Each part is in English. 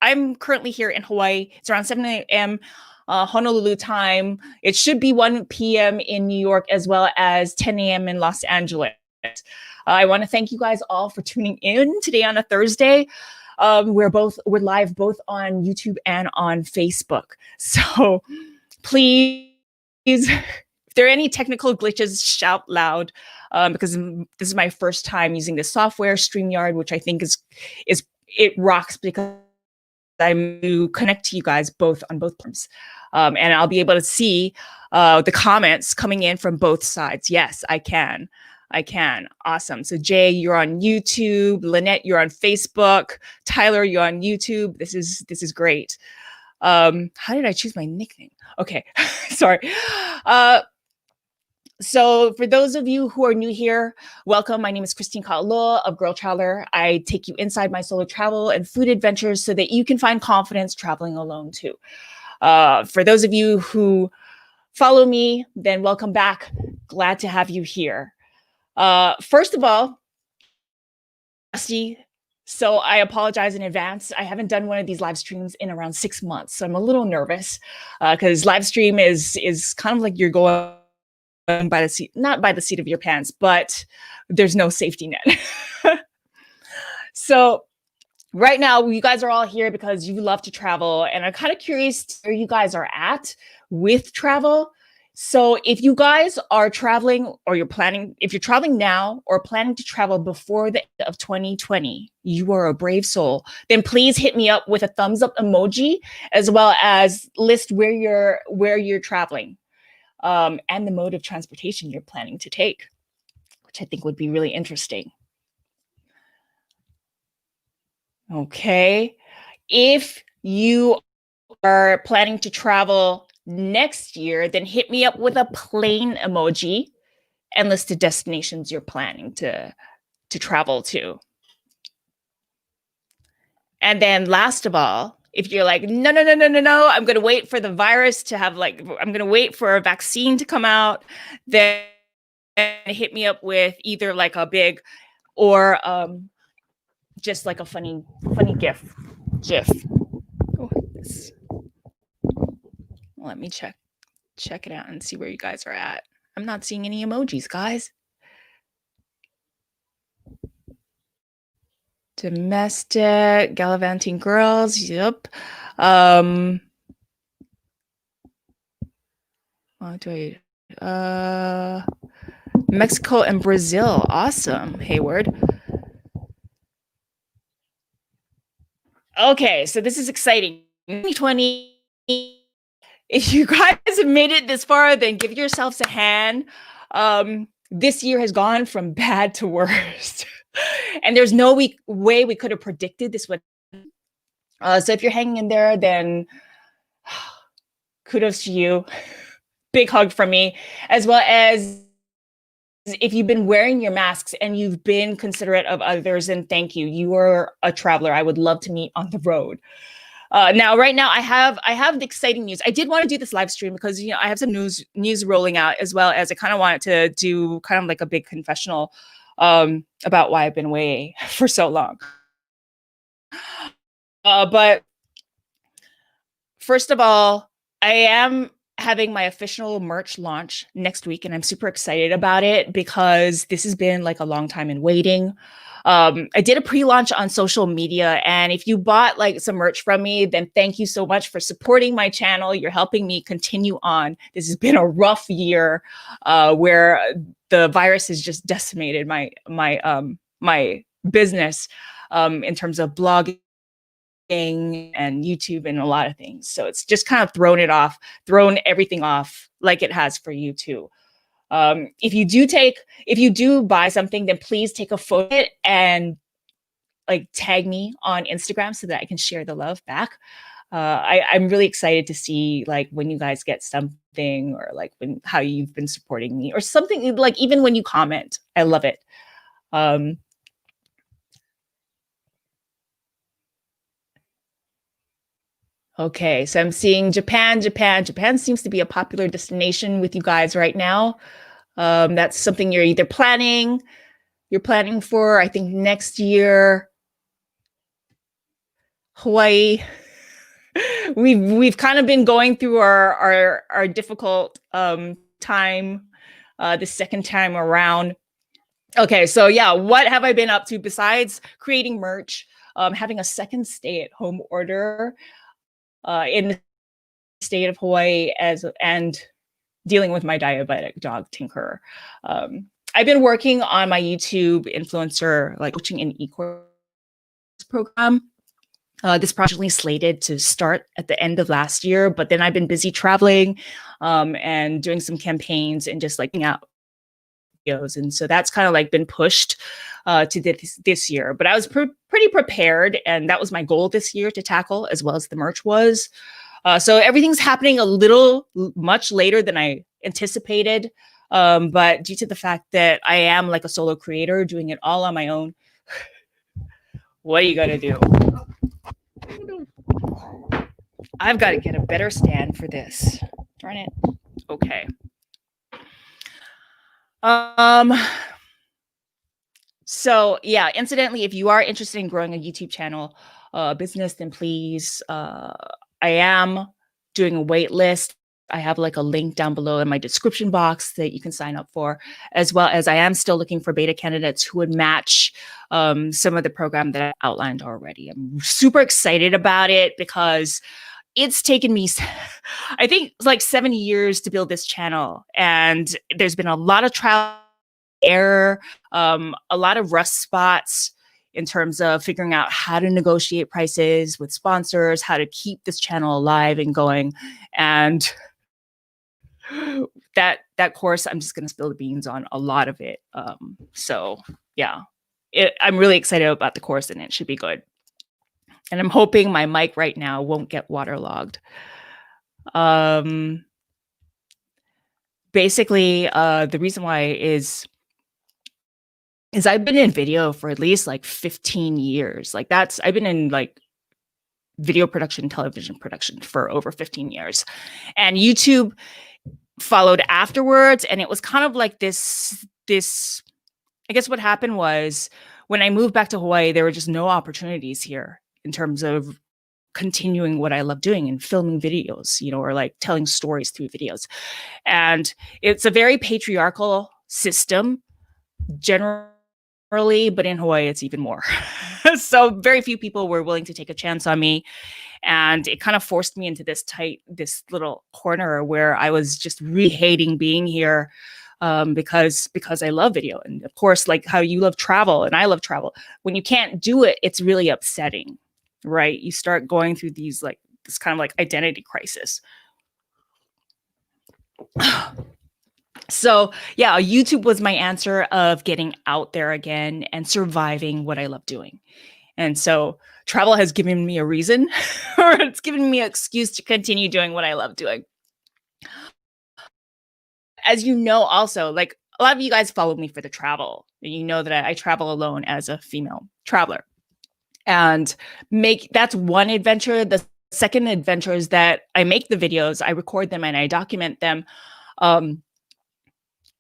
I'm currently here in Hawaii. It's around 7 a.m. Honolulu time. It should be 1 p.m. in New York, as well as 10 a.m. in Los Angeles. I want to thank you guys all for tuning in today on a Thursday. We're live both on YouTube and on Facebook. So please, if there are any technical glitches, shout loud, because this is my first time using this software, StreamYard, which I think it rocks because I'm to connect to you guys both on both platforms. And I'll be able to see the comments coming in from both sides. Yes, I can. Awesome. So Jay, you're on YouTube. Lynette, you're on Facebook. Tyler, you're on YouTube. This is great. How did I choose my nickname? Okay, sorry. So for those of you who are new here, welcome. My name is Christine Kaaloa of GRRRLTRAVELER. I take you inside my solo travel and food adventures so that you can find confidence traveling alone too. For those of you who follow me, then welcome back. Glad to have you here. First of all, so I apologize in advance. I haven't done one of these live streams in around 6 months, so I'm a little nervous because live stream is kind of like you're going by the seat, not by the seat of your pants, but there's no safety net. So right now, you guys are all here because you love to travel, and I'm kind of curious where you guys are at with travel. So if you guys are traveling or if you're traveling now or planning to travel before the end of 2020, you are a brave soul, then please hit me up with a thumbs up emoji, as well as list where you're traveling. And the mode of transportation you're planning to take, which I think would be really interesting. Okay. If you are planning to travel next year, then hit me up with a plane emoji and list the destinations you're planning to travel to. And then last of all, if you're like, no, I'm going to wait for the virus to have I'm going to wait for a vaccine to come out, then hit me up with either like a big or just like a funny GIF. Oh, let me check it out and see where you guys are at. I'm not seeing any emojis, guys. Domestic, gallivanting girls, yep. Mexico and Brazil, awesome, Hayward. Okay, so this is exciting. 2020. If you guys have made it this far, then give yourselves a hand. This year has gone from bad to worst. And there's no way we could have predicted this would. So if you're hanging in there, then kudos to you. Big hug from me, as well as if you've been wearing your masks and you've been considerate of others, and thank you. You are a traveler I would love to meet on the road. Now, right now, I have the exciting news. I did want to do this live stream because I have some news rolling out, as well as I kind of wanted to do kind of like a big confessional about why I've been away for so long. But first of all, I am having my official merch launch next week, and I'm super excited about it because this has been like a long time in waiting. I did a pre-launch on social media, and if you bought like some merch from me, then thank you so much for supporting my channel. You're helping me continue on. This has been a rough year where the virus has just decimated my business in terms of blogging and YouTube and a lot of things. So it's just kind of thrown everything off like it has for you too. If you do buy something, then please take a photo and like tag me on Instagram so that I can share the love back. I'm really excited to see like when you guys get something, or like how you've been supporting me, or something, like even when you comment. I love it. Okay, so I'm seeing Japan. Japan seems to be a popular destination with you guys right now. That's something you're either planning for, I think, next year. Hawaii. We've kind of been going through our difficult time the second time around. Okay, so yeah, what have I been up to besides creating merch, having a second stay-at-home order in the state of Hawaii and dealing with my diabetic dog Tinker. I've been working on my YouTube influencer like coaching and e-course program. This project was slated to start at the end of last year, but then I've been busy traveling and doing some campaigns and just like out videos. And so that's kind of like been pushed to this year. But I was pretty prepared, and that was my goal this year to tackle, as well as the merch was. So everything's happening a little much later than I anticipated. But due to the fact that I am like a solo creator doing it all on my own, what are you gonna do? I've got to get a better stand for this. Darn it. Okay. So yeah, incidentally, if you are interested in growing a YouTube channel business, then please, I am doing a wait list. I have like a link down below in my description box that you can sign up for, as well as I am still looking for beta candidates who would match some of the program that I outlined already. I'm super excited about it because it's taken me, I think, like 7 years to build this channel. And there's been a lot of trial error, a lot of rust spots in terms of figuring out how to negotiate prices with sponsors, how to keep this channel alive and going. And that course, I'm just going to spill the beans on a lot of it. So yeah, I'm really excited about the course, and it should be good. And I'm hoping my mic right now won't get waterlogged. Basically, the reason why is I've been in video for at least like 15 years. Like I've been in like video production, television production for over 15 years. And YouTube followed afterwards. And it was kind of like this, I guess what happened was when I moved back to Hawaii, there were just no opportunities here in terms of continuing what I love doing and filming videos, you know, or like telling stories through videos. And it's a very patriarchal system generally, but in Hawaii, it's even more. So very few people were willing to take a chance on me. And it kind of forced me into this little corner where I was just really hating being here because I love video. And of course, like how you love travel and I love travel. When you can't do it, it's really upsetting, right? You start going through this kind of like identity crisis. So yeah, YouTube was my answer of getting out there again and surviving what I love doing. And so travel has given me a reason, or it's given me an excuse to continue doing what I love doing. As you know, also, like a lot of you guys follow me for the travel. And you know that I travel alone as a female traveler. And that's one adventure. The second adventure is that I make the videos, I record them, and I document them.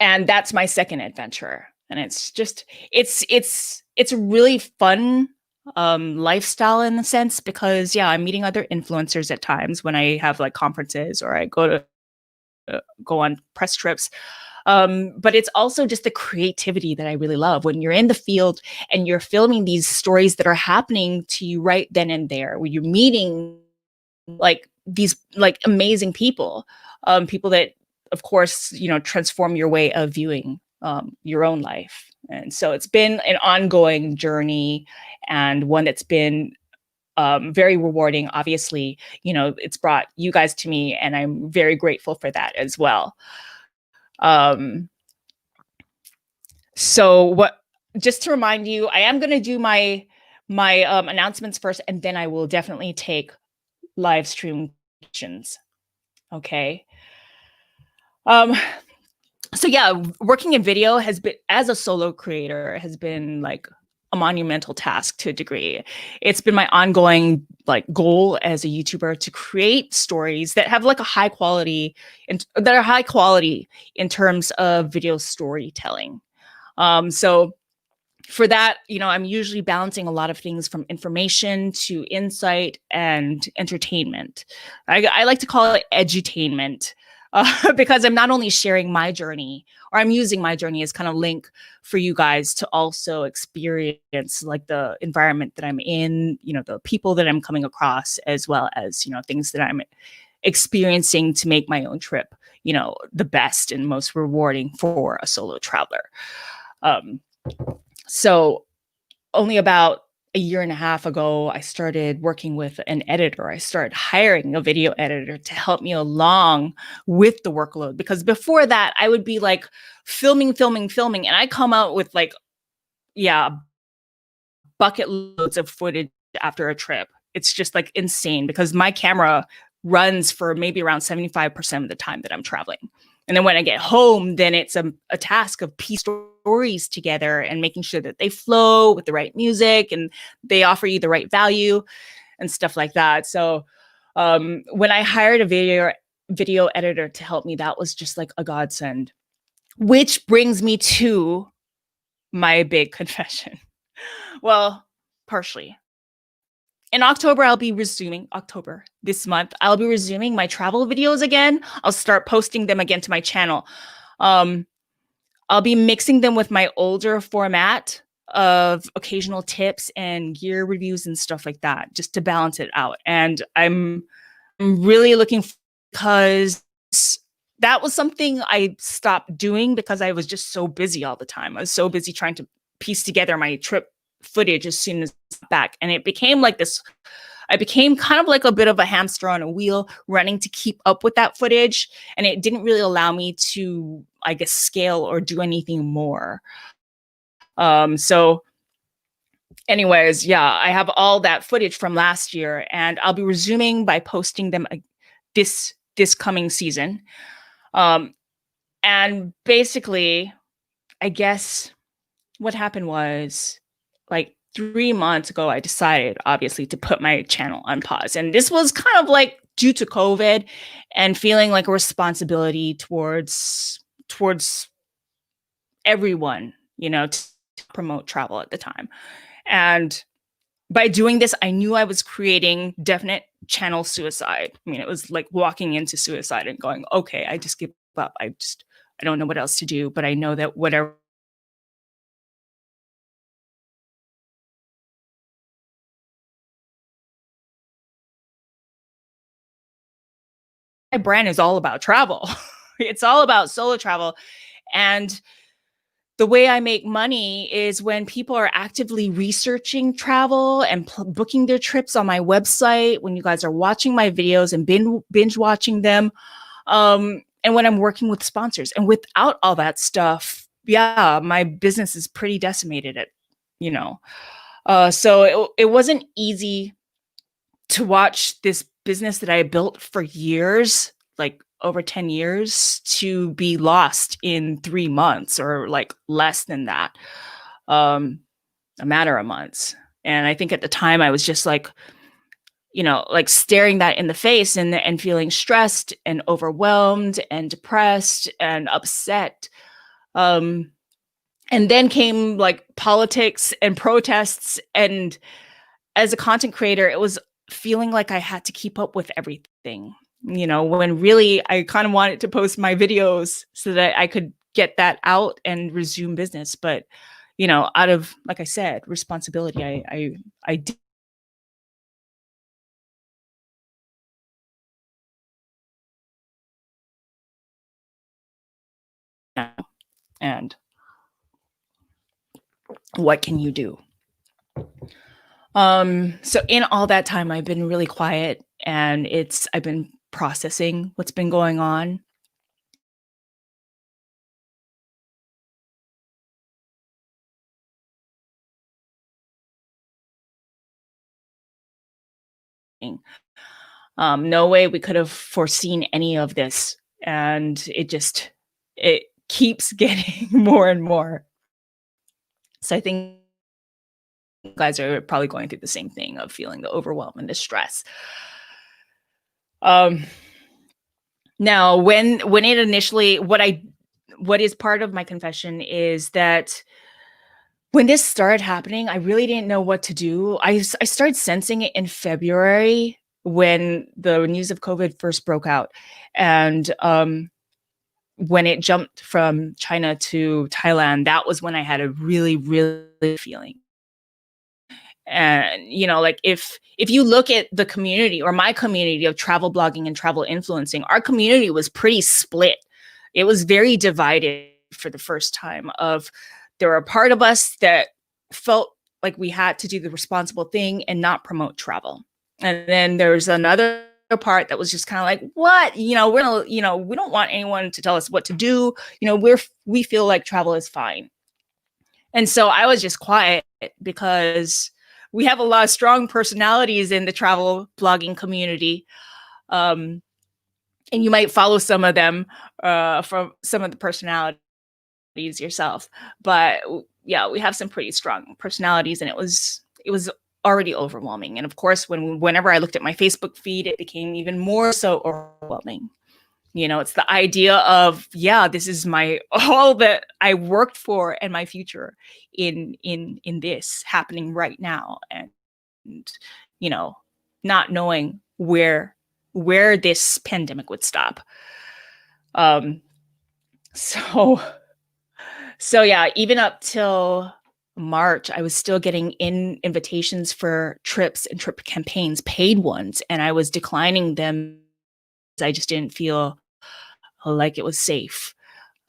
And that's my second adventure. And it's just, it's a really fun lifestyle in a sense, because yeah, I'm meeting other influencers at times when I have like conferences or I go on press trips. But it's also just the creativity that I really love when you're in the field and you're filming these stories that are happening to you right then and there, where you're meeting like these like amazing people, people that of course, you know, transform your way of viewing your own life. And so it's been an ongoing journey, and one that's been very rewarding. Obviously, you know, it's brought you guys to me, and I'm very grateful for that as well. So just to remind you, I am going to do my announcements first, and then I will definitely take live stream questions. Okay. So yeah, working in video has been, as a solo creator, has been like a monumental task to a degree. It's been my ongoing like goal as a YouTuber to create stories that have like a high quality and that are high quality in terms of video storytelling. So for that, I'm usually balancing a lot of things from information to insight and entertainment. I like to call it edutainment, because I'm not only sharing my journey, or I'm using my journey as kind of link for you guys to also experience like the environment that I'm in, the people that I'm coming across, as well as, things that I'm experiencing to make my own trip, the best and most rewarding for a solo traveler. So only about a year and a half ago, I started working with an editor. I started hiring a video editor to help me along with the workload, because before that I would be like filming, and I come out with like, bucket loads of footage after a trip. It's just like insane because my camera runs for maybe around 75% of the time that I'm traveling. And then when I get home, then it's a task of piecing stories together and making sure that they flow with the right music and they offer you the right value and stuff like that. So when I hired a video editor to help me, that was just like a godsend. Which brings me to my big confession. Well, partially. In October, this month, I'll be resuming my travel videos again. I'll start posting them again to my channel. I'll be mixing them with my older format of occasional tips and gear reviews and stuff like that, just to balance it out. And I'm really looking because that was something I stopped doing because I was just so busy all the time. I was so busy trying to piece together my trip footage as soon as back. And it became like this, I became kind of like a bit of a hamster on a wheel running to keep up with that footage. And it didn't really allow me to, I guess, scale or do anything more. So anyways, I have all that footage from last year and I'll be resuming by posting them this coming season. And basically, I guess what happened was like 3 months ago, I decided obviously to put my channel on pause. And this was kind of like due to COVID and feeling like a responsibility towards everyone, to promote travel at the time. And by doing this, I knew I was creating definite channel suicide. I mean, it was like walking into suicide and going, okay, I just give up. I don't know what else to do, but I know that whatever my brand is all about travel. It's all about solo travel. And the way I make money is when people are actively researching travel and booking their trips on my website, when you guys are watching my videos and binge watching them, and when I'm working with sponsors. And without all that stuff, my business is pretty decimated so it wasn't easy to watch this business that I built for years, like over 10 years, to be lost in 3 months or like less than that, a matter of months. And I think at the time I was just like, like staring that in the face and feeling stressed and overwhelmed and depressed and upset. And then came like politics and protests. And as a content creator, it was feeling like I had to keep up with everything, when really I kind of wanted to post my videos so that I could get that out and resume business. But, out of, like I said, responsibility, I did. And what can you do? So in all that time, I've been really quiet and I've been processing what's been going on. No way we could have foreseen any of this. And it keeps getting more and more. So I think you guys are probably going through the same thing of feeling the overwhelm and the stress. Now, when it initially, what is part of my confession is that when this started happening, I really didn't know what to do. I started sensing it in February when the news of COVID first broke out. And when it jumped from China to Thailand, that was when I had a really, really feeling. And like if you look at the community or my community of travel blogging and travel influencing, our community was pretty split. It was very divided for the first time. Of there were a part of us that felt like we had to do the responsible thing and not promote travel, and then there's another part that was just kind of like, what, we don't want anyone to tell us what to do. We feel like travel is fine. And so I was just quiet because we have a lot of strong personalities in the travel blogging community. And you might follow some of them from some of the personalities yourself. But yeah, we have some pretty strong personalities, and it was already overwhelming. And of course, whenever I looked at my Facebook feed, it became even more so overwhelming. It's the idea of, this is all that I worked for and my future in this happening right now. And not knowing where this pandemic would stop. So yeah, even up till March, I was still getting invitations for trips and trip campaigns, paid ones, and I was declining them. I just didn't feel like it was safe.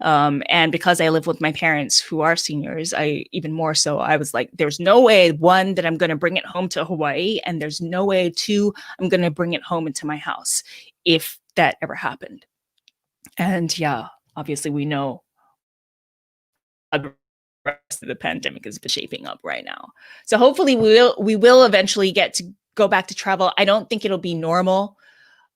And because I live with my parents who are seniors, even more so, I was like, there's no way, one, that I'm going to bring it home to Hawaii. And there's no way, two, I'm going to bring it home into my house if that ever happened. And yeah, obviously we know how the rest of the pandemic is shaping up right now. So hopefully we will eventually get to go back to travel. I don't think it'll be normal.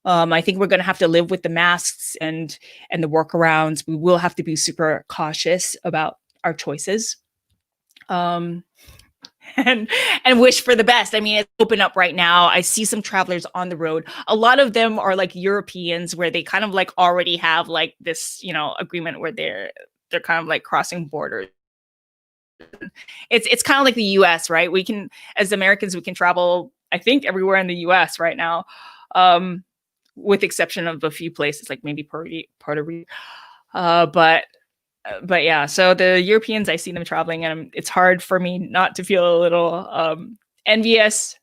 I think we're going to have to live with the masks and the workarounds. We will have to be super cautious about our choices, and wish for the best. I mean, it's open up right now. I see some travelers on the road. A lot of them are like Europeans, where they kind of like already have like this, agreement where they're kind of like crossing borders. It's kind of like the U.S., right? We can, as Americans, we can travel, I think, everywhere in the U.S. right now. With exception of a few places like maybe Puerto Rico. But yeah, so the Europeans, I see them traveling, and it's hard for me not to feel a little envious.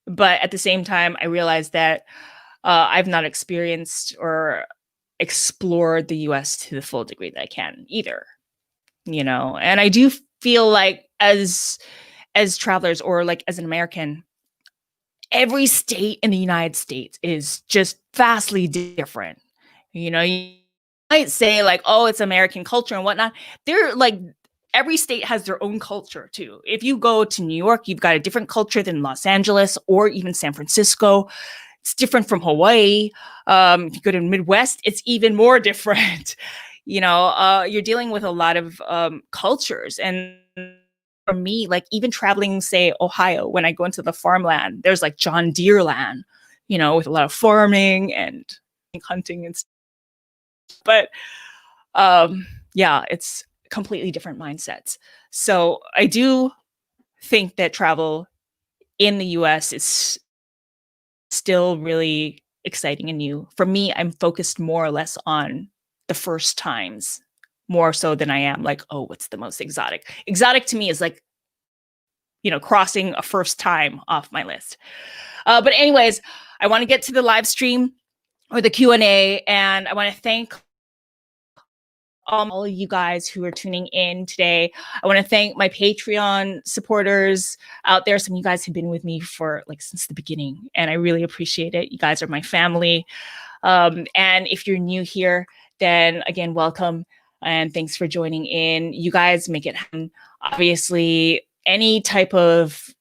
But at the same time, I realize that I've not experienced or explored the US to the full degree that I can either. And I do feel like as travelers, or like as an American, every state in the United States is just vastly different. You might say like, oh, it's American culture and whatnot. They're like, every state has their own culture too. If you go to New York, you've got a different culture than Los Angeles or even San Francisco. It's different from Hawaii. If you go to the Midwest, it's even more different. You're dealing with a lot of cultures. And for me, like even traveling, say, Ohio, when I go into the farmland, there's like John Deere land, with a lot of farming and hunting and stuff. But yeah, it's completely different mindsets. So I do think that travel in the US is still really exciting and new. For me, I'm focused more or less on the first times, more so than I am like, oh, what's the most exotic? Exotic to me is like, crossing a first time off my list. But anyways, I want to get to the live stream or the Q&A, and I want to thank all of you guys who are tuning in today. I want to thank my Patreon supporters out there. Some of you guys have been with me for like since the beginning, and I really appreciate it. You guys are my family. And if you're new here, then again, welcome and thanks for joining in. You guys make it happen. Obviously, any type of,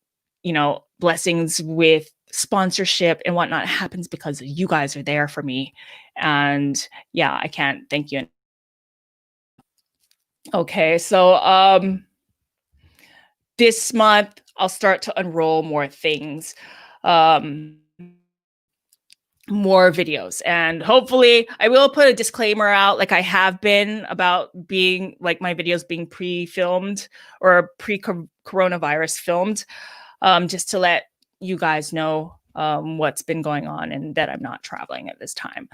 blessings with sponsorship and whatnot happens because you guys are there for me. And yeah, I can't thank you. Okay, so this month I'll start to unroll more things. more videos, and hopefully I will put a disclaimer out like I have been about being like my videos being pre-filmed or pre-coronavirus filmed, just to let you guys know what's been going on and that I'm not traveling at this time.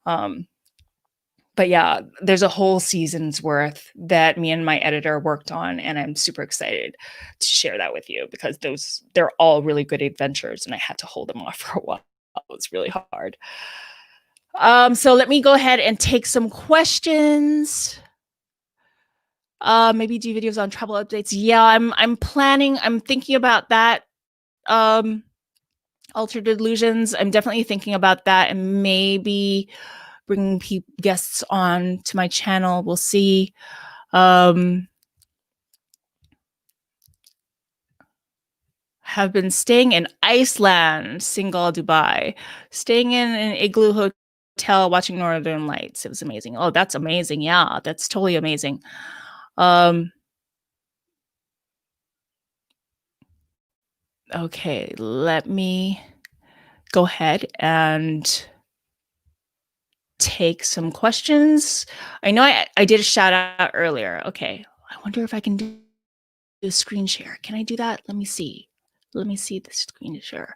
But yeah, there's a whole season's worth that me and my editor worked on, and I'm super excited to share that with you because they're all really good adventures, and I had to hold them off for a while. It was really hard. So let me go ahead and take some questions. Maybe do videos on travel updates. Yeah, I'm thinking about that. Altered Illusions. I'm definitely thinking about that, and maybe bringing guests on to my channel. We'll see. Have been staying in Iceland, single Dubai, staying in an igloo hotel, watching Northern Lights. It was amazing. Oh, that's amazing. Yeah, that's totally amazing. Okay, let me go ahead and take some questions. I know I did a shout out earlier. Okay, I wonder if I can do a screen share. Can I do that? Let me see. Let me see the screen share.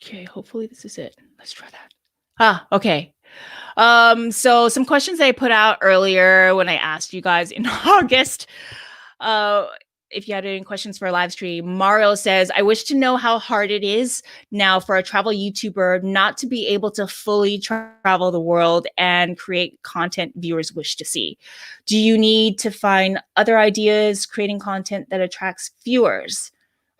Okay, hopefully this is it. Let's try that. Okay. So some questions I put out earlier when I asked you guys in August. If you had any questions for a live stream, Mario says, I wish to know how hard it is now for a travel YouTuber not to be able to fully travel the world and create content viewers wish to see. Do you need to find other ideas, creating content that attracts viewers?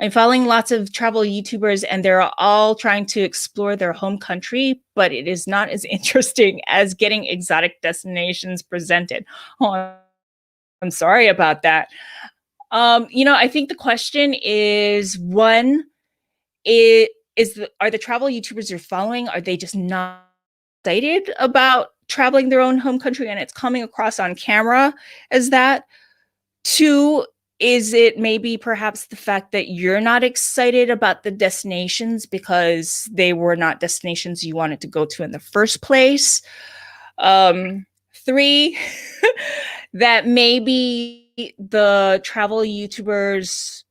I'm following lots of travel YouTubers and they're all trying to explore their home country, but it is not as interesting as getting exotic destinations presented. Oh, I'm sorry about that. I think the question is one, are the travel YouTubers you're following, are they just not excited about traveling their own home country and it's coming across on camera as that? Two, is it maybe perhaps the fact that you're not excited about the destinations because they were not destinations you wanted to go to in the first place? Three, that maybe the travel YouTubers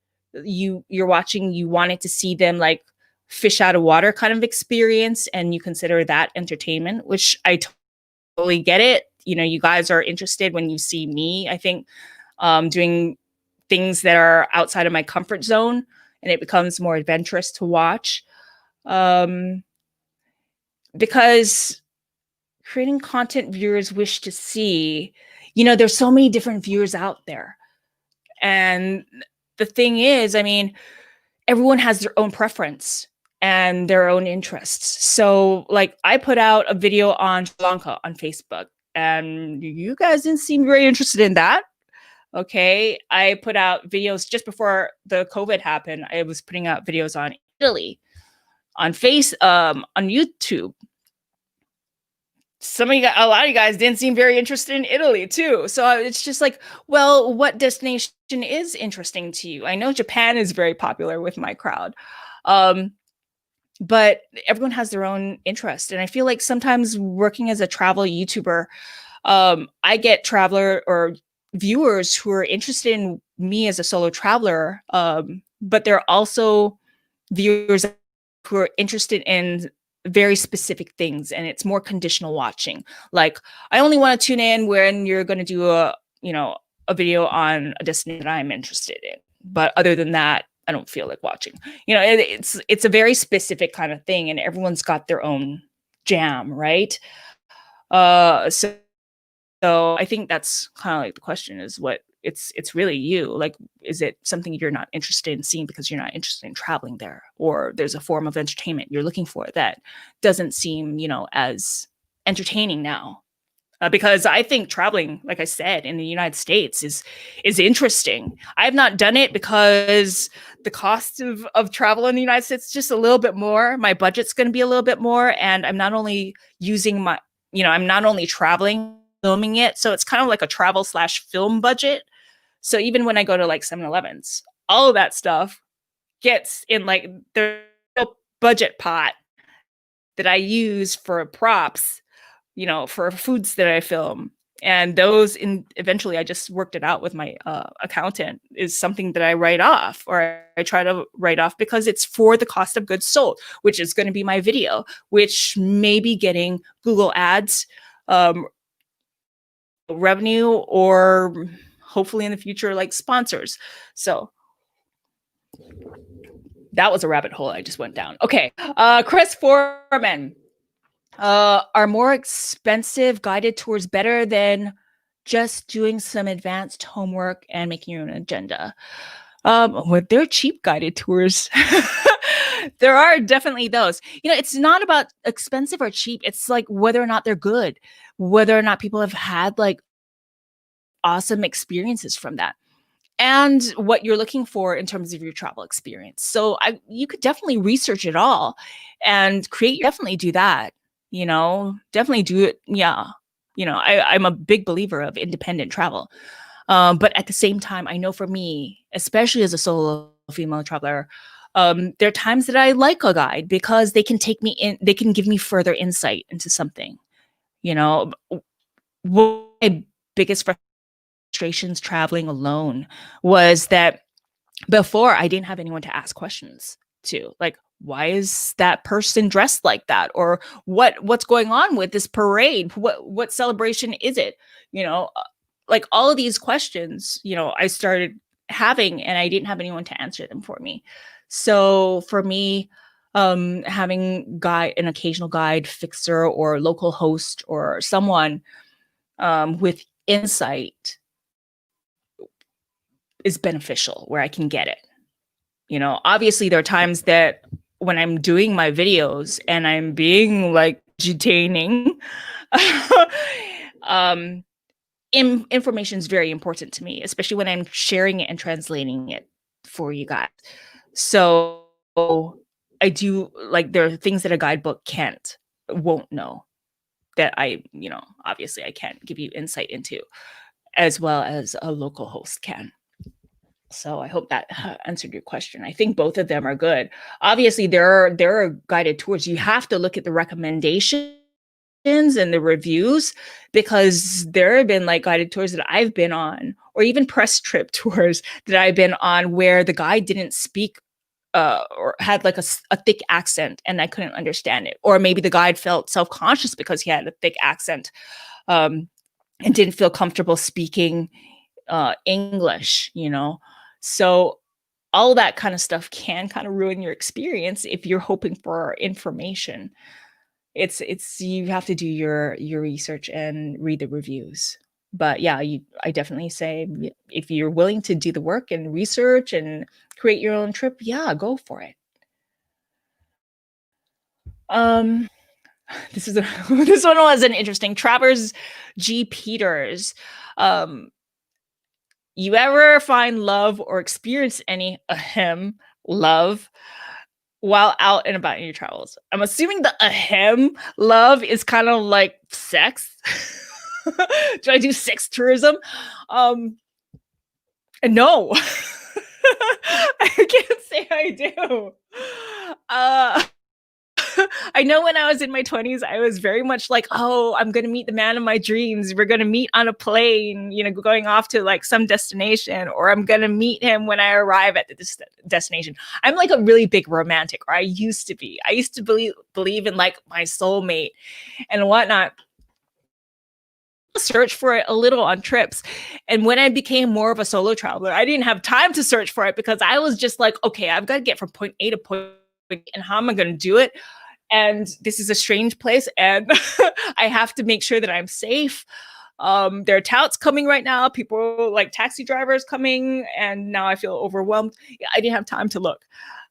you're watching, you wanted to see them like fish out of water kind of experience, and you consider that entertainment, which I totally get it. You guys are interested when you see me, I think, doing things that are outside of my comfort zone, and it becomes more adventurous to watch. Because creating content viewers wish to see, there's so many different viewers out there. And the thing is, I mean, everyone has their own preference and their own interests. So like I put out a video on Sri Lanka on Facebook and you guys didn't seem very interested in that. Okay. I put out videos just before the COVID happened. I was putting out videos on Italy on on YouTube. A lot of you guys didn't seem very interested in Italy too. So it's just like, well, what destination is interesting to you? I know Japan is very popular with my crowd. But everyone has their own interest. And I feel like sometimes working as a travel YouTuber, I get traveler or viewers who are interested in me as a solo traveler, but they're also viewers who are interested in very specific things, and it's more conditional watching. Like, I only want to tune in when you're going to do a video on a destination that I'm interested in. But other than that, I don't feel like watching. It's a very specific kind of thing, and everyone's got their own jam, right? So I think that's kind of like the question is what it's really you. Like, is it something you're not interested in seeing because you're not interested in traveling there, or there's a form of entertainment you're looking for that doesn't seem, as entertaining now? Because I think traveling, like I said, in the United States is interesting. I have not done it because the cost of travel in the United States is just a little bit more. My budget's going to be a little bit more, and I'm not only using I'm not only traveling, filming it, so it's kind of like a travel/film budget. So even when I go to like 7-Elevens, all of that stuff gets in like the budget pot that I use for props, for foods that I film. And those eventually I just worked it out with my accountant, is something that I write off, or I try to write off, because it's for the cost of goods sold, which is going to be my video, which may be getting Google Ads revenue, or hopefully in the future, like sponsors. So that was a rabbit hole I just went down. Okay. Chris Foreman. Are more expensive guided tours better than just doing some advanced homework and making your own agenda? Well, they're cheap guided tours. There are definitely those. It's not about expensive or cheap. It's like whether or not they're good, whether or not people have had like awesome experiences from that, and what you're looking for in terms of your travel experience. So you could definitely research it all and definitely do that. Definitely do it. Yeah. I'm a big believer of independent travel. But at the same time, I know for me, especially as a solo female traveler, there are times that I like a guide because they can take me in, they can give me further insight into something. One of my biggest frustrations traveling alone was that before I didn't have anyone to ask questions to, like, why is that person dressed like that? Or what's going on with this parade? What celebration is it? Like all of these questions, I started having, and I didn't have anyone to answer them for me. So for me, having an occasional guide, fixer, or local host, or someone with insight is beneficial where I can get it. Obviously there are times that when I'm doing my videos and I'm being like entertaining, information is very important to me, especially when I'm sharing it and translating it for you guys. So I do, like, there are things that a guidebook won't know, that obviously I can't give you insight into, as well as a local host can. So I hope that answered your question. I think both of them are good. Obviously, there are guided tours. You have to look at the recommendations and the reviews, because there have been like guided tours that I've been on, or even press trip tours that I've been on, where the guide didn't speak or had like a thick accent and I couldn't understand it. Or maybe the guide felt self-conscious because he had a thick accent and didn't feel comfortable speaking English, So all that kind of stuff can kind of ruin your experience if you're hoping for information. It's you have to do your research and read the reviews. But yeah, I definitely say, if you're willing to do the work and research and create your own trip, yeah, go for it. This one was an interesting. Travers G. Peters. You ever find love or experience any love while out and about in your travels? I'm assuming the love is kind of like sex. Do I do sex tourism? No. I can't say I do. I know when I was in my 20s, I was very much like, oh, I'm going to meet the man of my dreams. We're going to meet on a plane, going off to like some destination, or I'm going to meet him when I arrive at the destination. I'm like a really big romantic, or I used to be. I used to believe in like my soulmate and whatnot. Search for it a little on trips. And when I became more of a solo traveler, I didn't have time to search for it, because I was just like, okay, I've got to get from point A to point B, and how am I going to do it? And this is a strange place, and I have to make sure that I'm safe. There are touts coming right now, people like taxi drivers coming, and now I feel overwhelmed. I didn't have time to look.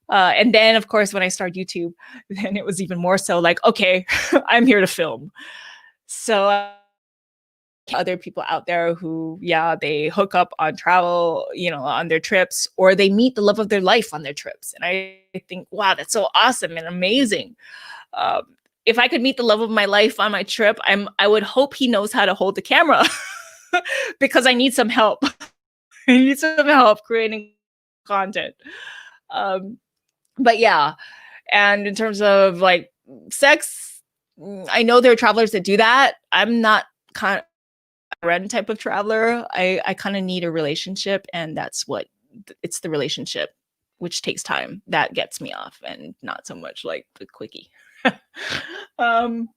And then, of course, when I started YouTube, then it was even more so like, okay, I'm here to film. So other people out there who, they hook up on travel, on their trips, or they meet the love of their life on their trips. And I think, wow, that's so awesome and amazing. If I could meet the love of my life on my trip, I would hope he knows how to hold the camera because I need some help. I need some help creating content. Um, but yeah, and in terms of like sex, I know there are travelers that do that. I'm not kind of a red type of traveler. I kind of need a relationship, and that's what it's the relationship, which takes time, that gets me off, and not so much like the quickie. um,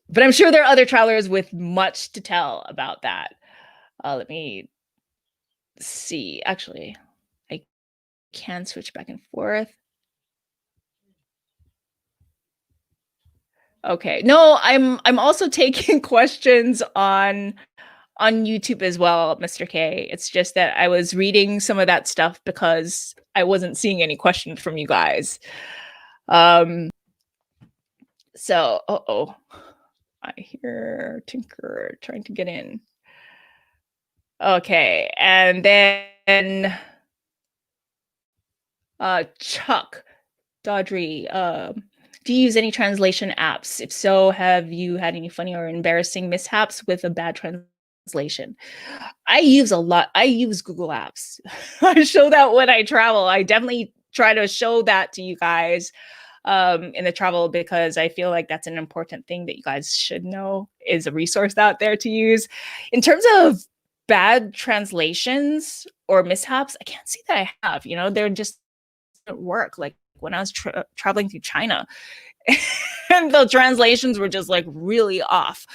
but I'm sure there are other travelers with much to tell about that. Let me see. Actually, I can switch back and forth. Okay. No, I'm also taking questions on YouTube as well, Mr. K. It's just that I was reading some of that stuff because I wasn't seeing any questions from you guys. So, uh-oh. I hear Tinker trying to get in. Okay, and then Chuck Dodry, do you use any translation apps? If so, have you had any funny or embarrassing mishaps with a bad translation? I use a lot. I use Google Apps. I show that when I travel. I definitely try to show that to you guys in the travel, because I feel like that's an important thing that you guys should know, is a resource out there to use. In terms of bad translations or mishaps, I can't say that I have. They're just at work. Like when I was traveling through China, and the translations were just like really off.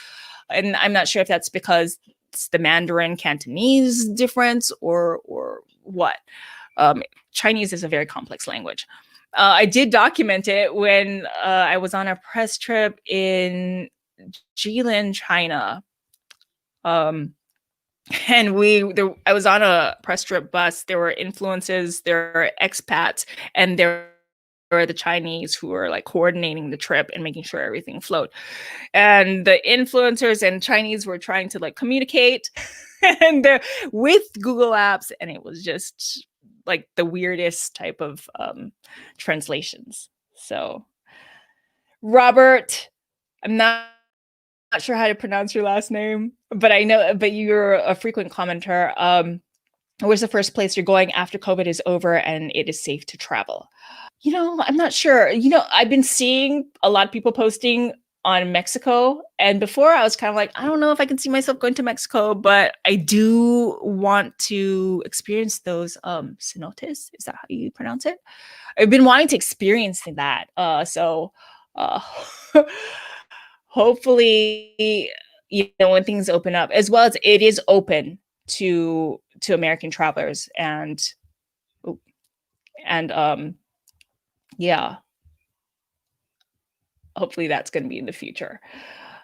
And I'm not sure if that's because it's the Mandarin Cantonese difference or what. Chinese is a very complex language. I did document it when I was on a press trip in Jilin, China. And I was on a press trip bus. There were influencers, there were expats, and there were the Chinese who were like coordinating the trip and making sure everything flowed. And the influencers and Chinese were trying to like communicate and with Google Apps, and it was just like the weirdest type of translations. So, Robert, I'm not sure how to pronounce your last name, but I know, but you're a frequent commenter. Where's the first place you're going after COVID is over and it is safe to travel? I'm not sure. I've been seeing a lot of people posting on Mexico, and before I was kind of like, I don't know if I can see myself going to Mexico, but I do want to experience those cenotes. Is that how you pronounce it? I've been wanting to experience that. So uh hopefully, when things open up, as well as it is open to American travelers, and yeah, hopefully that's going to be in the future.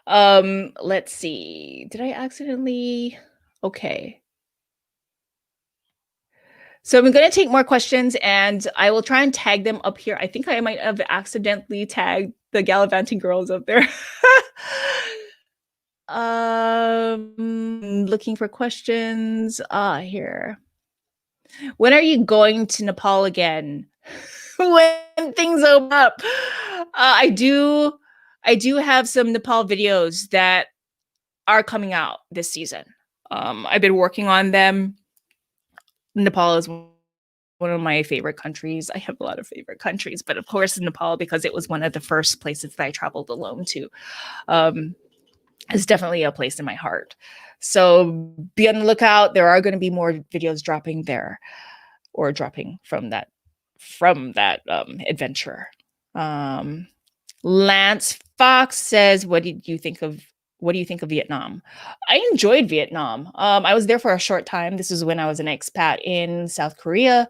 Let's see. Did I accidentally? Okay. So I'm going to take more questions, and I will try and tag them up here. I think I might have accidentally tagged the gallivanting girls up there. Looking for questions. Here. When are you going to Nepal again? When things open up. I do have some Nepal videos that are coming out this season. I've been working on them. Nepal is one of my favorite countries. I have a lot of favorite countries, but of course Nepal, because it was one of the first places that I traveled alone to, is definitely a place in my heart. So be on the lookout. There are going to be more videos dropping there, or dropping from that adventure. Lance Fox says, what do you think of Vietnam? I enjoyed Vietnam. I was there for a short time. This is when I was an expat in South Korea.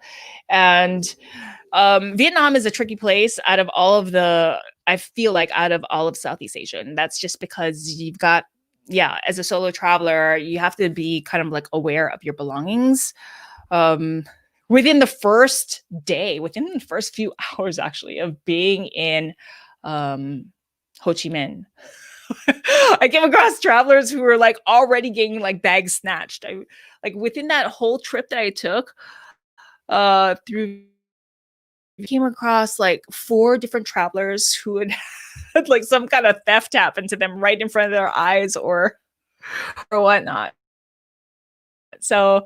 And Vietnam is a tricky place I feel like out of all of Southeast Asia. And that's just because you've got, as a solo traveler, you have to be kind of like aware of your belongings. Within the first few hours actually of being in Ho Chi Minh, I came across travelers who were like already getting like bags snatched. Within that whole trip that I took came across like 4 different travelers who had like some kind of theft happen to them right in front of their eyes or whatnot. So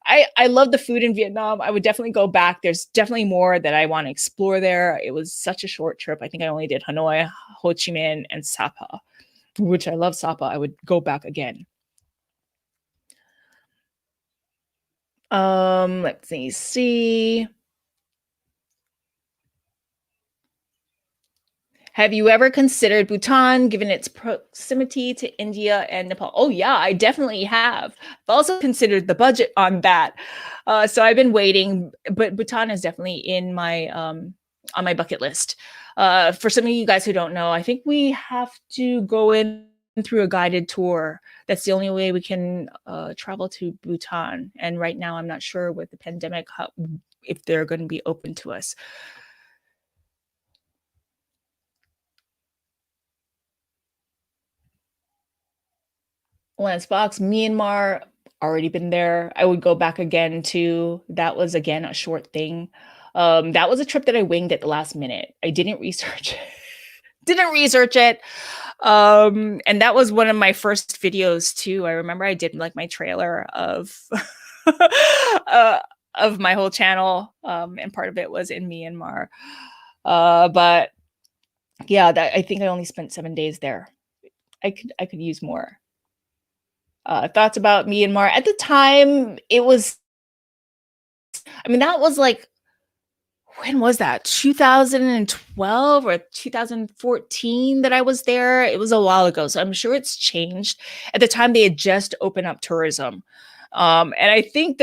I love the food in Vietnam. I would definitely go back. There's definitely more that I want to explore there. It was such a short trip. I think I only did Hanoi, Ho Chi Minh, and Sapa, which I love Sapa. I would go back again. Let's see. Have you ever considered Bhutan, given its proximity to India and Nepal? Oh yeah, I definitely have. I've also considered the budget on that. So I've been waiting, but Bhutan is definitely in my on my bucket list. For some of you guys who don't know, I think we have to go in through a guided tour. That's the only way we can travel to Bhutan. And right now, I'm not sure with the pandemic if they're going to be open to us. Lance Fox, Myanmar, already been there. I would go back again too. That was again a short thing. That was a trip that I winged at the last minute. I didn't research it. Didn't research it. And that was one of my first videos too. I remember I did like my trailer of of my whole channel. And part of it was in Myanmar. But yeah, that I think I only spent 7 days there. I could use more. Thoughts about Myanmar at the time. It was, I mean, that was like, when was that? 2012 or 2014 that I was there. It was a while ago, so I'm sure it's changed. At the time, they had just opened up tourism, and I think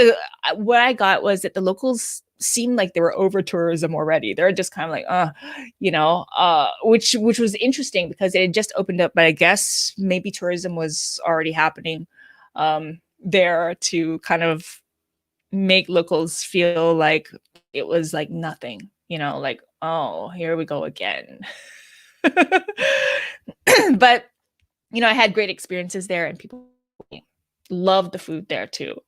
what I got was that the locals seemed like they were over tourism already. They're just kind of like, which was interesting because it had just opened up, but I guess maybe tourism was already happening there to kind of make locals feel like it was like nothing, like, oh, here we go again. But I had great experiences there, and people loved the food there too.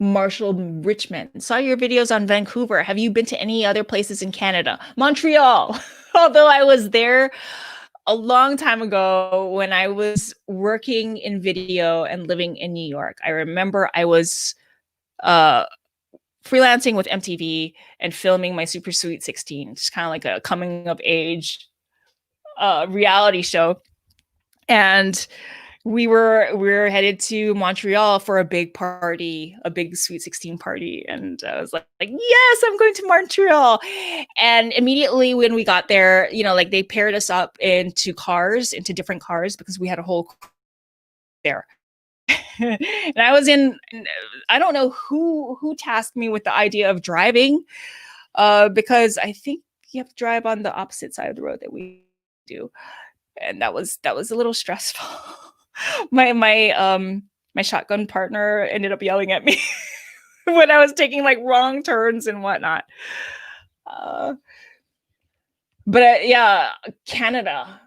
Marshall Richmond, saw your videos on Vancouver. Have you been to any other places in Canada? Montreal. Although I was there a long time ago when I was working in video and living in New York. I remember I was freelancing with MTV and filming my Super Sweet 16. It's kind of like a coming of age reality show. And we were headed to Montreal for a big party, a big Sweet 16 party. And I was like, yes, I'm going to Montreal. And immediately when we got there, like they paired us up into different cars because we had a whole there. And I was I don't know who tasked me with the idea of driving, because I think you have to drive on the opposite side of the road that we do. And that was a little stressful. my shotgun partner ended up yelling at me when I was taking like wrong turns and whatnot. But yeah, Canada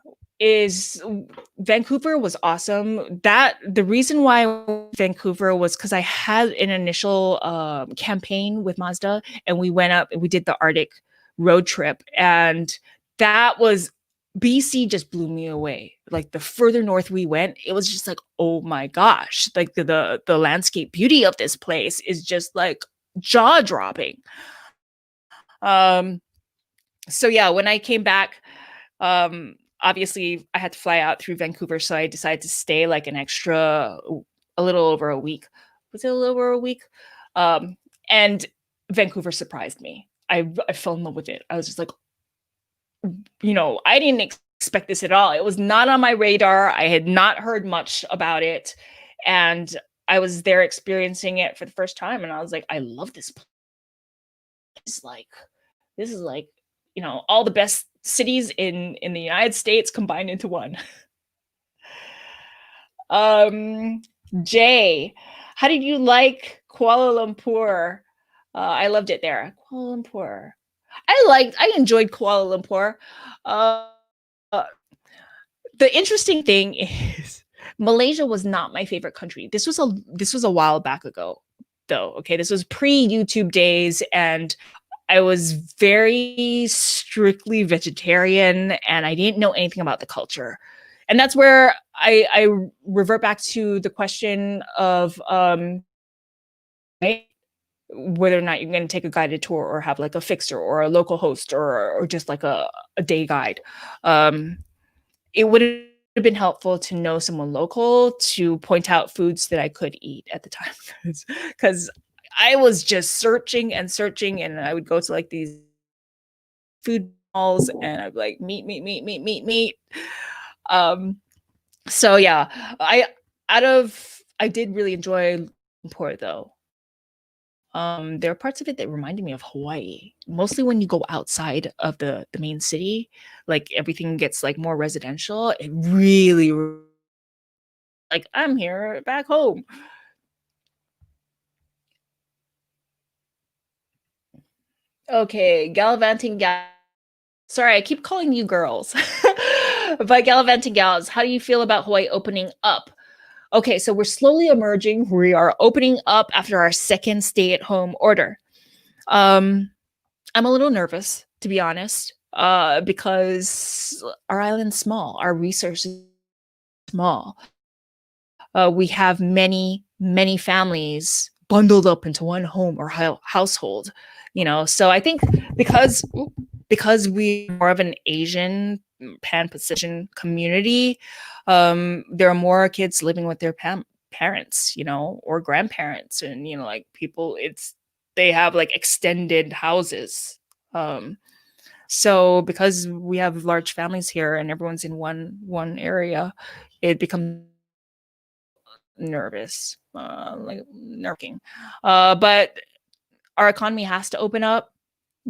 Vancouver was awesome. The reason why Vancouver was because I had an initial campaign with Mazda, and we went up and we did the Arctic road trip, and that was BC just blew me away. Like the further north we went, it was just like, oh my gosh, like the landscape beauty of this place is just like jaw dropping. So yeah, when I came back, obviously I had to fly out through Vancouver, so I decided to stay like a little over a week. Was it a little over a week? And Vancouver surprised me. I fell in love with it. I was just like, I didn't expect this at all. It was not on my radar. I had not heard much about it. And I was there experiencing it for the first time. And I was like, I love this place. This is like, all the best cities in the United States combined into one. Jay, how did you like Kuala Lumpur? I loved it there. Kuala Lumpur. I enjoyed Kuala Lumpur. The interesting thing is Malaysia was not my favorite country. This was a while back ago, though. Okay, this was pre-YouTube days, and I was very strictly vegetarian and I didn't know anything about the culture. And that's where I revert back to the question of right, whether or not you're going to take a guided tour or have like a fixer or a local host or just like a day guide. Um, it would have been helpful to know someone local to point out foods that I could eat at the time because I was just searching and searching, and I would go to like these food malls and I'd be like meat, meat, meat, meat, meat, meat. Um, so yeah, I did really enjoy Lumpur though. There are parts of it that reminded me of Hawaii. Mostly when you go outside of the main city, like everything gets like more residential. It really like I'm here back home. Okay, gallivanting gal. Sorry, I keep calling you girls. But gallivanting gals, how do you feel about Hawaii opening up? Okay, so we're slowly emerging. We are opening up after our second stay-at-home order. Um, I'm a little nervous, to be honest, because our island's small, our resources small. We have many, many families bundled up into one home or household, you know. So I think because because we're more of an Asian Pan Pacific community, there are more kids living with their parents, you know, or grandparents, and you know, like people. It's they have like extended houses. Um, so because we have large families here and everyone's in one area, it becomes nervous, like nerving. But our economy has to open up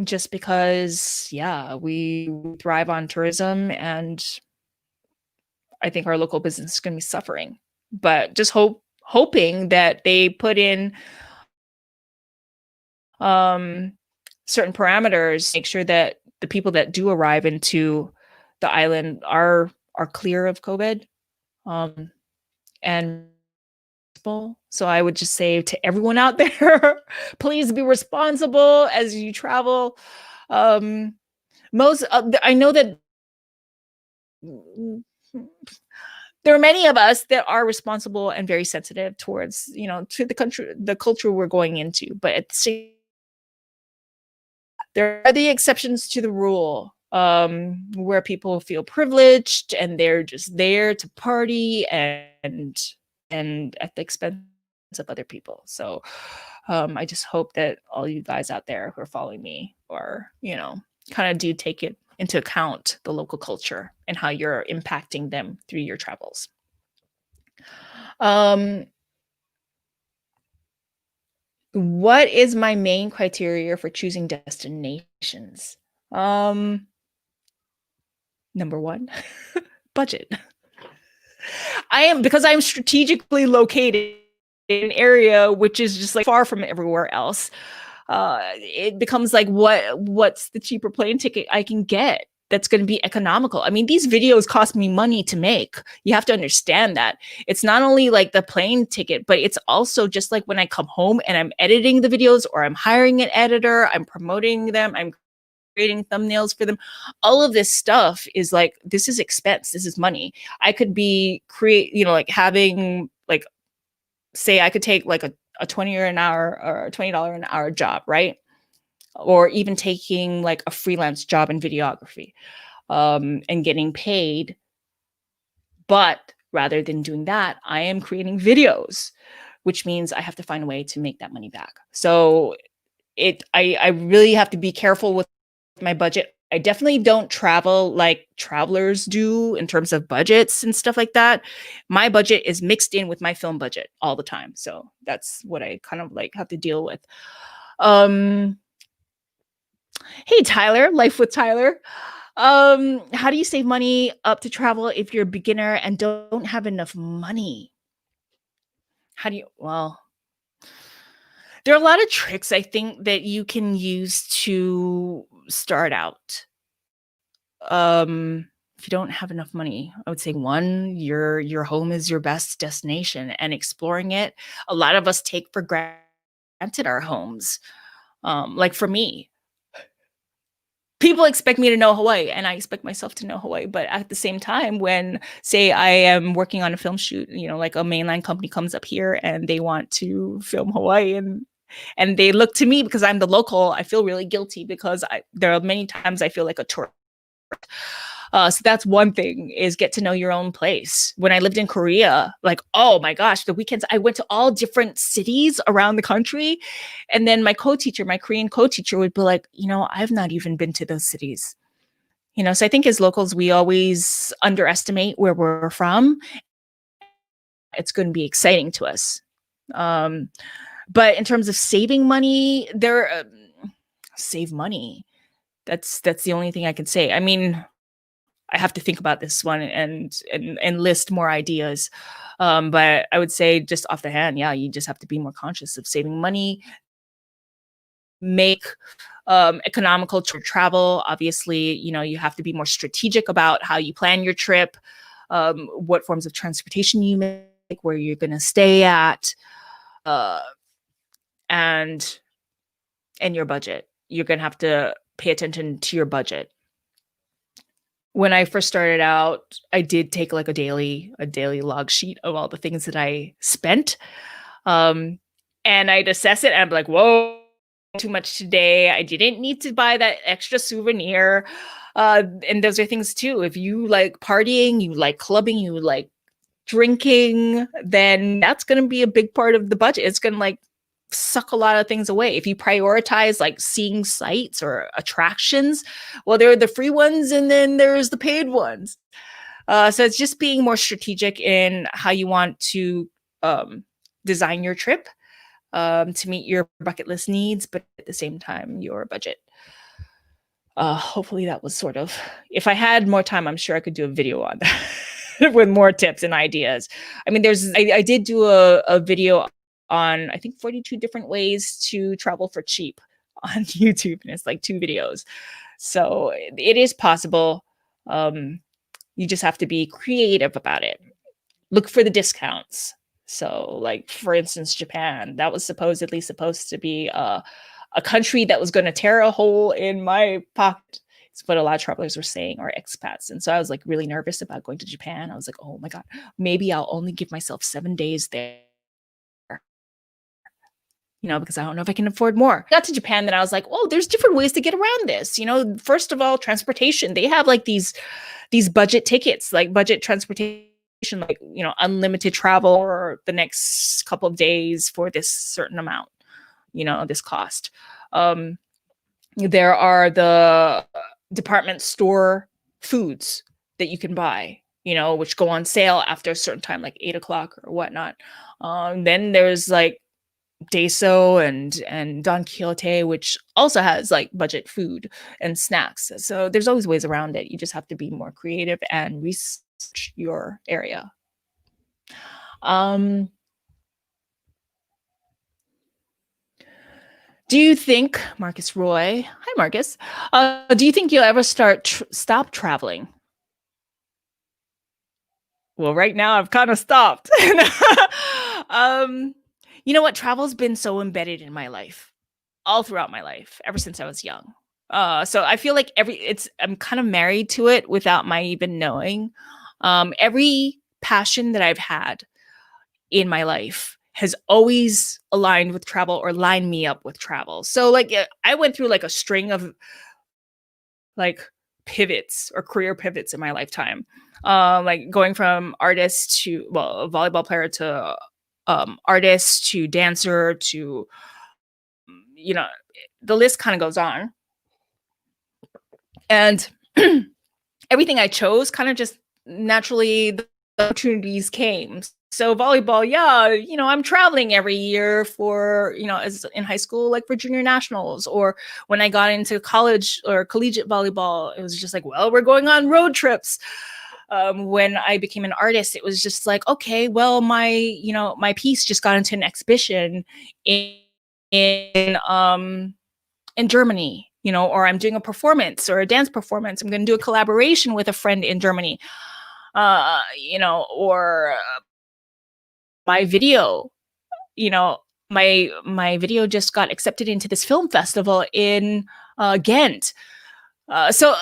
just because, yeah, we thrive on tourism, and I think our local business is going to be suffering. But just hoping that they put in um, certain parameters, make sure that the people that do arrive into the island are clear of COVID. Um, and so I would just say to everyone out there, please be responsible as you travel. Um, most I know that there are many of us that are responsible and very sensitive towards, you know, to the culture we're going into, but at the same, there are the exceptions to the rule, where people feel privileged and they're just there to party and at the expense of other people. So I just hope that all you guys out there who are following me, or you know, kind of do take it into account, the local culture and how you're impacting them through your travels. Um, what is my main criteria for choosing destinations? Um, Number one, budget. I am because I'm strategically located in an area which is just like far from everywhere else. It becomes like what's the cheaper plane ticket I can get that's going to be economical. I mean, these videos cost me money to make. You have to understand that. It's not only like the plane ticket, but it's also just like when I come home and I'm editing the videos or I'm hiring an editor, I'm promoting them, I'm creating thumbnails for them. All of this stuff is like, this is expense, this is money. I could be you know, like having like, say I could take like a 20 or an hour or $20 an hour job, right? Or even taking like a freelance job in videography, and getting paid. But rather than doing that, I am creating videos, which means I have to find a way to make that money back. So I really have to be careful with my budget. I definitely don't travel like travelers do in terms of budgets and stuff like that. My budget is mixed in with my film budget all the time. So that's what I kind of like have to deal with. Um Hey Tyler, Life with Tyler. How do you save money up to travel if you're a beginner and don't have enough money? How do you well, there are a lot of tricks I think that you can use to start out. If you don't have enough money, I would say one, your home is your best destination, and exploring it. A lot of us take for granted our homes. Like for me, people expect me to know Hawaii, and I expect myself to know Hawaii. But at the same time, when, say, I am working on a film shoot, like a mainland company comes up here and they want to film Hawaii, and they look to me because I'm the local, I feel really guilty because there are many times I feel like a tourist. So that's one thing, is get to know your own place. When I lived in Korea, like, oh my gosh, the weekends, I went to all different cities around the country. And then my Korean co-teacher would be like, I've not even been to those cities. So I think as locals, we always underestimate where we're from. It's going to be exciting to us. But in terms of saving money, save money. That's the only thing I can say. I mean, I have to think about this one and list more ideas. But I would say, just off the hand, yeah, you just have to be more conscious of saving money, make economical travel. Obviously, you have to be more strategic about how you plan your trip, what forms of transportation you make, where you're going to stay at, and your budget. You're going to have to pay attention to your budget. When I first started out, I did take like a daily log sheet of all the things that I spent. And I'd assess it and I'd be like, whoa, too much today. I didn't need to buy that extra souvenir. And those are things too. If you like partying, you like clubbing, you like drinking, then that's going to be a big part of the budget. It's going to like suck a lot of things away. If you prioritize like seeing sites or attractions, well, there are the free ones and then there's the paid ones. So it's just being more strategic in how you want to design your trip to meet your bucket list needs, but at the same time, your budget. Hopefully that was sort of, if I had more time, I'm sure I could do a video on that with more tips and ideas. I mean, I did do a video on, I think, 42 different ways to travel for cheap on YouTube, and it's like 2 videos. So it is possible. You just have to be creative about it. Look for the discounts. So like, for instance, Japan, that was supposedly supposed to be a country that was going to tear a hole in my pocket. It's what a lot of travelers were saying, or expats. And so I was like really nervous about going to Japan. I was like, oh my God, maybe I'll only give myself 7 days there. Because I don't know if I can afford more. Got to Japan, then I was like, oh, there's different ways to get around this. First of all, transportation. They have like these budget tickets, like budget transportation, like, unlimited travel or the next couple of days for this certain amount, this cost. There are the department store foods that you can buy, which go on sale after a certain time, like 8:00 or whatnot. Then there's like Daiso and Don Quixote, which also has like budget food and snacks. So there's always ways around it. You just have to be more creative and research your area. Do you think, Marcus Roy, hi Marcus, do you think you'll ever stop traveling? Well, right now I've kind of stopped. You know what? Travel's been so embedded in my life, all throughout my life, ever since I was young. So I feel like I'm kind of married to it without my even knowing. Every passion that I've had in my life has always aligned with travel or lined me up with travel. So like, I went through like a string of like pivots or career pivots in my lifetime. Like going from artist to, a volleyball player to artist to dancer to, the list kind of goes on. And everything I chose kind of just naturally, the opportunities came. So volleyball, yeah, I'm traveling every year for, as in high school, like for junior nationals, or when I got into college or collegiate volleyball, it was just like, well, we're going on road trips. When I became an artist, it was just like, okay, well, my piece just got into an exhibition in Germany, or I'm doing a performance or a dance performance. I'm going to do a collaboration with a friend in Germany, or my video, my video just got accepted into this film festival in Ghent. So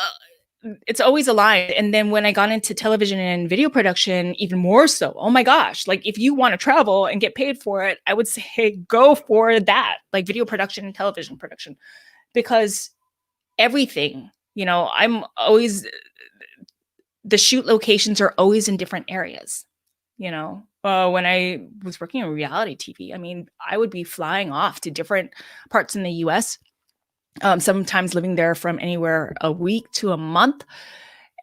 it's always aligned. And then when I got into television and video production, even more so. Oh my gosh! Like if you want to travel and get paid for it, I would say go for that, like video production and television production, because everything. I'm always the shoot locations are always in different areas. When I was working in reality TV, I mean, I would be flying off to different parts in the U.S. Sometimes living there from anywhere a week to a month,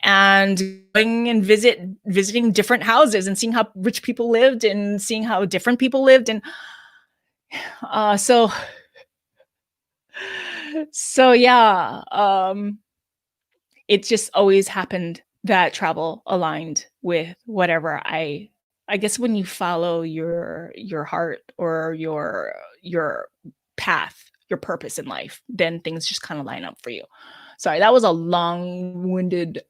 and going and visiting different houses and seeing how rich people lived and seeing how different people lived, and so yeah, it just always happened that travel aligned with whatever I guess when you follow your heart or your path, your purpose in life, then things just kind of line up for you. Sorry, that was a long-winded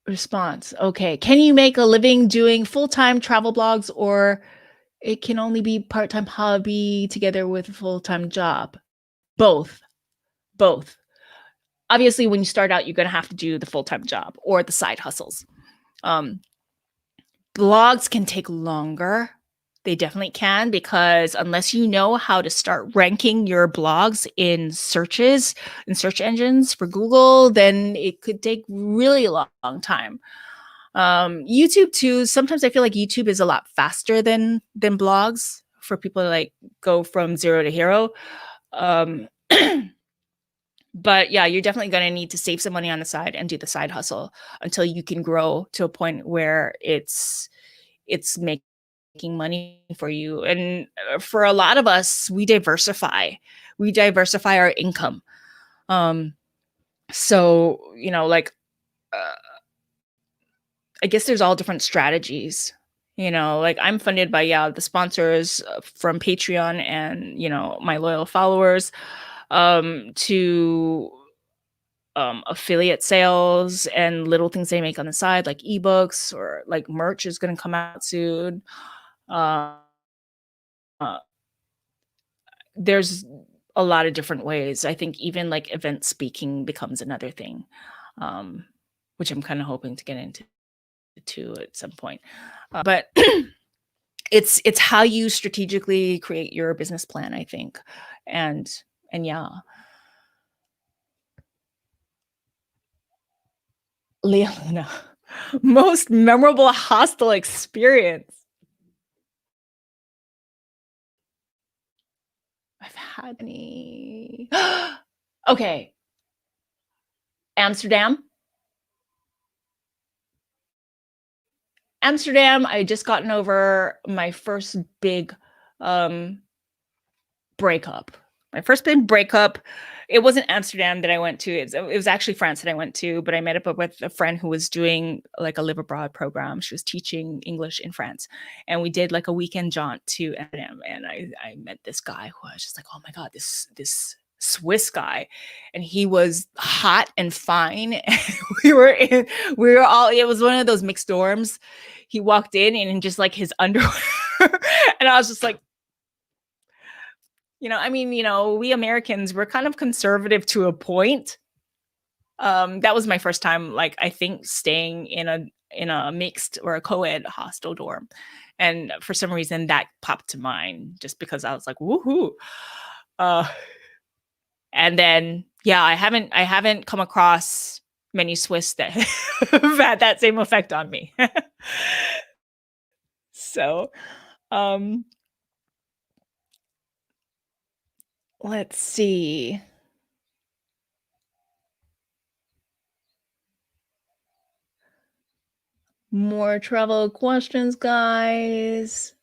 response. Okay. Can you make a living doing full-time travel blogs, or it can only be part-time hobby together with a full-time job? Both. Both. Obviously, when you start out, you're going to have to do the full-time job or the side hustles. Blogs can take longer. They definitely can, because unless you know how to start ranking your blogs in searches and search engines for Google, then it could take really long time. YouTube too. Sometimes I feel like YouTube is a lot faster than blogs for people to like go from zero to hero. But yeah, you're definitely going to need to save some money on the side and do the side hustle until you can grow to a point where it's making money for you. And for a lot of us, we diversify our income. So, like, I guess there's all different strategies. Like I'm funded by the sponsors from Patreon and my loyal followers, to affiliate sales and little things they make on the side, like ebooks, or like merch is going to come out soon. Uh, there's a lot of different ways. I think even like event speaking becomes another thing, which I'm kind of hoping to get into too at some point. But it's how you strategically create your business plan, I think. And yeah. Leona, most memorable hostel experience. I've had any. Okay. Amsterdam. I had just gotten over my first big breakup. It wasn't Amsterdam that I went to. It was actually France that I went to, but I met up with a friend who was doing like a live abroad program. She was teaching English in France, and we did like a weekend jaunt to Amsterdam. And I met this guy who I was just like, oh my God, this Swiss guy, and he was hot and fine. we were all, it was one of those mixed dorms. He walked in just like his underwear, and I was just like, I mean, we Americans, we're kind of conservative to a point. That was my first time, like, I think staying in a mixed or a co-ed hostel dorm. And for some reason that popped to mind just because I was like, woohoo. And then, yeah, I haven't come across many Swiss that have had that same effect on me. So, let's see. More travel questions, guys.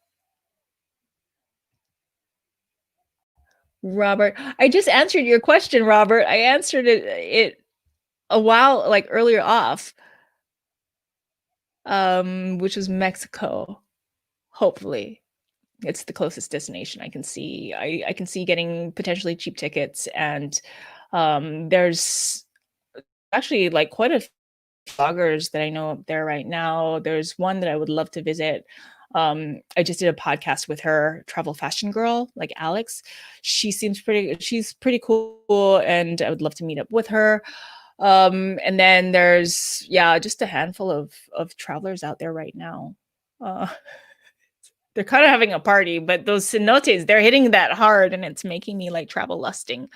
Robert, I just answered your question, Robert. I answered it a while, like earlier off, which was Mexico. Hopefully, it's the closest destination I can see. I can see getting potentially cheap tickets, and there's actually like quite a few bloggers that I know up there right now. There's one that I would love to visit. I just did a podcast with her, travel fashion girl, like Alex. She's pretty cool, and I would love to meet up with her. And then there's, yeah, just a handful of travelers out there right now. Uh, they're kind of having a party, but those cenotes, they're hitting that hard, and it's making me like travel lusting.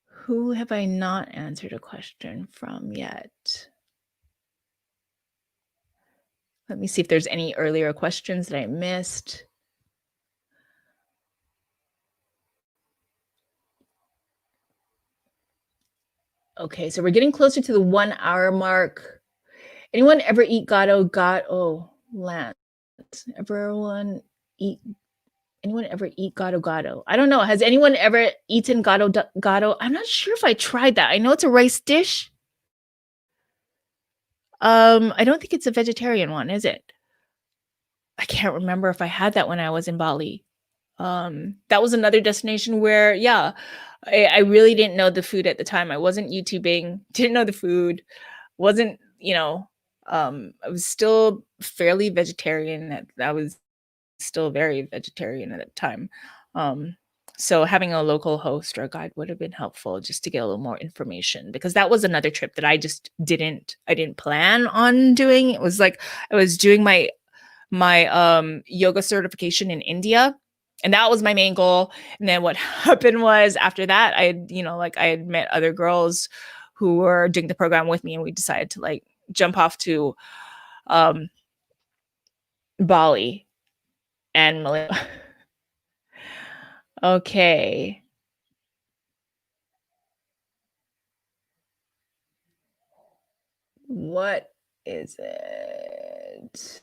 Who have I not answered a question from yet? Let me see if there's any earlier questions that I missed. Okay, so we're getting closer to the 1 hour mark. Anyone ever eat gado Lance? Anyone ever eat gado? I don't know. Has anyone ever eaten gado? I'm not sure if I tried that. I know it's a rice dish. I don't think it's a vegetarian one, is it? I can't remember if I had that when I was in Bali. That was another destination where, yeah, I really didn't know the food at the time. I wasn't YouTubing, didn't know the food, wasn't, I was still fairly vegetarian. I was still very vegetarian at the time. So having a local host or a guide would have been helpful just to get a little more information, because that was another trip that I didn't plan on doing. It was like I was doing my yoga certification in India, and that was my main goal. And then what happened was, after that, I had met other girls who were doing the program with me, and we decided to like jump off to um Bali and Malaysia. Okay. What is it?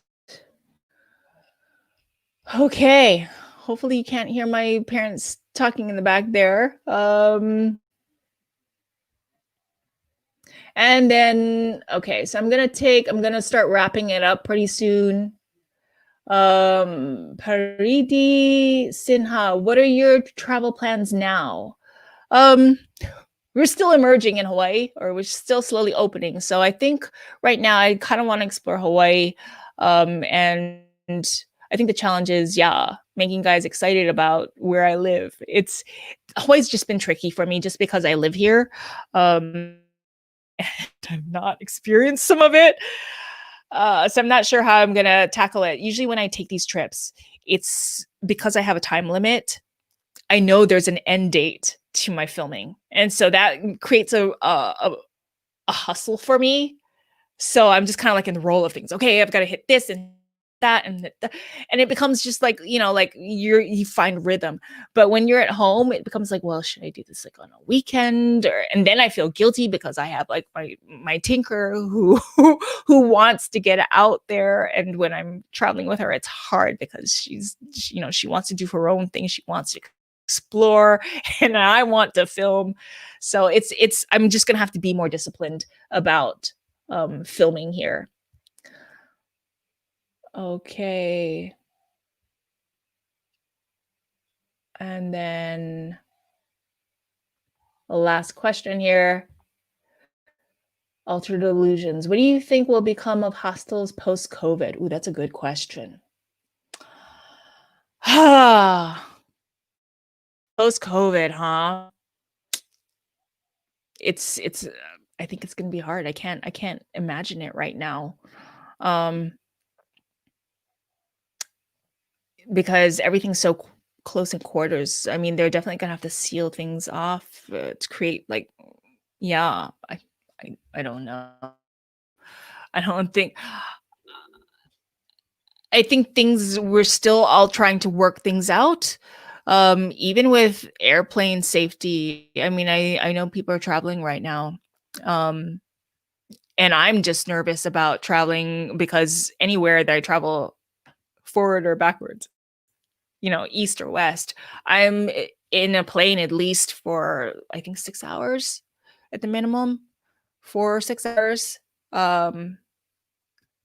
Okay. Hopefully you can't hear my parents talking in the back there. And then, okay, so I'm gonna start wrapping it up pretty soon. Paridi Sinha, what are your travel plans now? We're still emerging in Hawaii, or we're still slowly opening. So I think right now I kind of want to explore Hawaii. And I think the challenge is, yeah, making guys excited about where I live. Hawaii's just been tricky for me just because I live here. And I've not experienced some of it. So I'm not sure how I'm gonna tackle it. Usually when I take these trips, it's because I have a time limit. I know there's an end date to my filming, and so that creates a hustle for me. So I'm just kind of like in the roll of things. Okay, I've got to hit this and that and it becomes just like, like you find rhythm. But when you're at home, it becomes like, well, should I do this like on a weekend? And then I feel guilty because I have like my tinker who wants to get out there, and when I'm traveling with her, it's hard because she wants to do her own thing. She wants to explore, and I want to film. So I'm just gonna have to be more disciplined about filming here. Okay. And then the last question here. Altered illusions. What do you think will become of hostels post-COVID? Ooh, that's a good question. Post-COVID, huh? It's I think it's gonna be hard. I can't imagine it right now. Because everything's so close in quarters. I mean, they're definitely gonna have to seal things off to create like, yeah. I don't know. I don't think. I think we're still all trying to work things out. Even with airplane safety. I mean, I know people are traveling right now. Um, and I'm just nervous about traveling because anywhere that I travel forward or backwards, east or west, I'm in a plane at least for, I think, 6 hours at the minimum, 4 or 6 hours.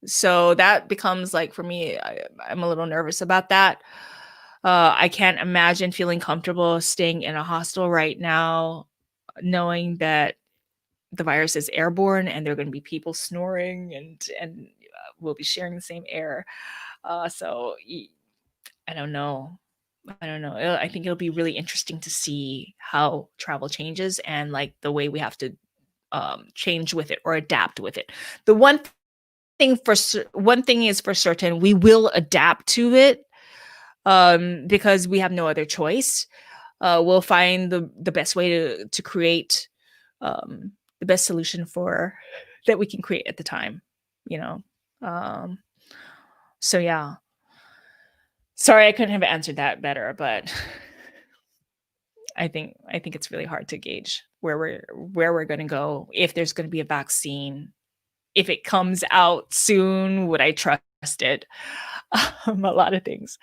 So that becomes like, for me, I'm a little nervous about that. I can't imagine feeling comfortable staying in a hostel right now, knowing that the virus is airborne and there are going to be people snoring and we'll be sharing the same air. So I don't know. I don't know. I think it'll be really interesting to see how travel changes and like the way we have to change with it or adapt with it. The one thing is for certain, we will adapt to it because we have no other choice. We'll find the best way to create the best solution for that we can create at the time, you know. Um, so yeah. Sorry, I couldn't have answered that better, but I think it's really hard to gauge where we're going to go, if there's going to be a vaccine, if it comes out soon, would I trust it? A lot of things.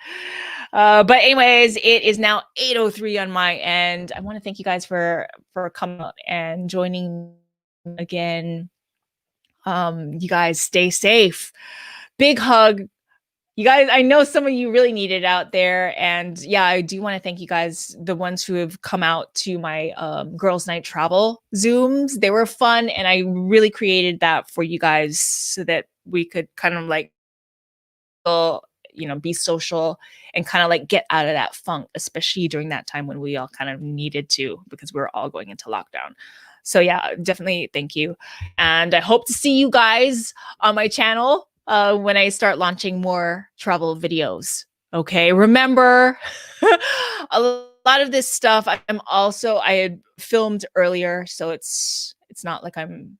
But anyways, it is now 8:03 on my end. I want to thank you guys for coming out and joining again. You guys stay safe. Big hug. You guys, I know some of you really need it out there. And yeah, I do want to thank you guys, the ones who have come out to my girls' night travel Zooms. They were fun. And I really created that for you guys so that we could kind of like, be social and kind of like get out of that funk, especially during that time when we all kind of needed to, because we were all going into lockdown. So yeah, definitely thank you. And I hope to see you guys on my channel when I start launching more travel videos. Okay, remember a lot of this stuff I had filmed earlier, so it's not like I'm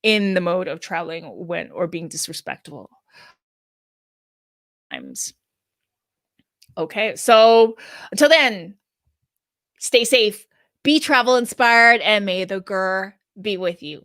in the mode of traveling or being disrespectful. Okay, so until then, stay safe, be travel inspired, and may the GRRR be with you.